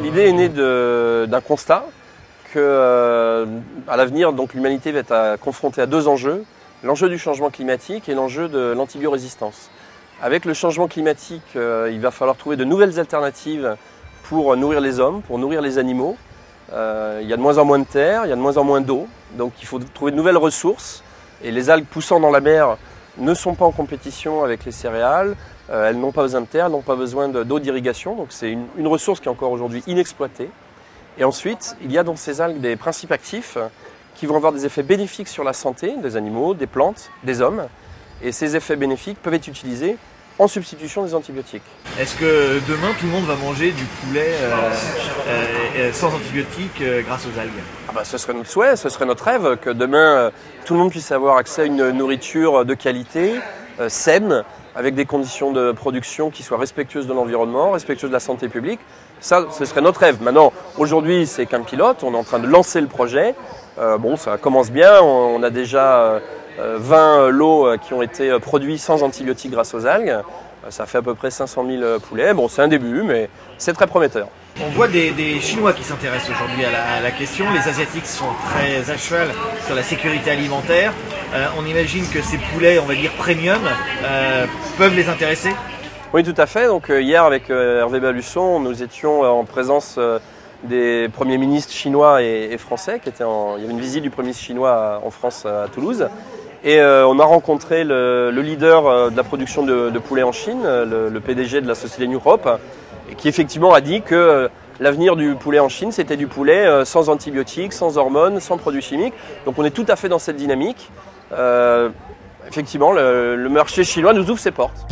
L'idée est née d'un constat que à l'avenir, l'humanité va être confrontée à deux enjeux, l'enjeu du changement climatique et l'enjeu de l'antibiorésistance. Avec le changement climatique, il va falloir trouver de nouvelles alternatives pour nourrir les hommes, pour nourrir les animaux. Il y a de moins en moins de terre, il y a de moins en moins d'eau, donc il faut trouver de nouvelles ressources. Et les algues poussant dans la mer ne sont pas en compétition avec les céréales, elles n'ont pas besoin de terre, elles n'ont pas besoin d'eau d'irrigation, donc c'est une ressource qui est encore aujourd'hui inexploitée. Et ensuite, il y a dans ces algues des principes actifs qui vont avoir des effets bénéfiques sur la santé des animaux, des plantes, des hommes. Et ces effets bénéfiques peuvent être utilisés en substitution des antibiotiques. Est-ce que demain tout le monde va manger du poulet sans antibiotiques grâce aux algues? Ce serait notre souhait, ce serait notre rêve que demain tout le monde puisse avoir accès à une nourriture de qualité, saine, avec des conditions de production qui soient respectueuses de l'environnement, respectueuses de la santé publique. Ça, ce serait notre rêve. Maintenant, aujourd'hui, c'est qu'un pilote, on est en train de lancer le projet. Ça commence bien, on a déjà 20 lots qui ont été produits sans antibiotiques grâce aux algues. Ça fait à peu près 500 000 poulets. Bon, c'est un début, mais c'est très prometteur. On voit des Chinois qui s'intéressent aujourd'hui à la question. Les Asiatiques sont très à cheval sur la sécurité alimentaire. On imagine que ces poulets, on va dire premium, peuvent les intéresser? Oui, tout à fait. Donc, hier, avec Hervé Balusson, nous étions en présence des premiers ministres chinois et français. Il y avait une visite du premier ministre chinois en France, à Toulouse. Et on a rencontré le leader de la production de poulet en Chine, le PDG de la société New Hope, qui effectivement a dit que l'avenir du poulet en Chine, c'était du poulet sans antibiotiques, sans hormones, sans produits chimiques. Donc on est tout à fait dans cette dynamique. Effectivement, le marché chinois nous ouvre ses portes.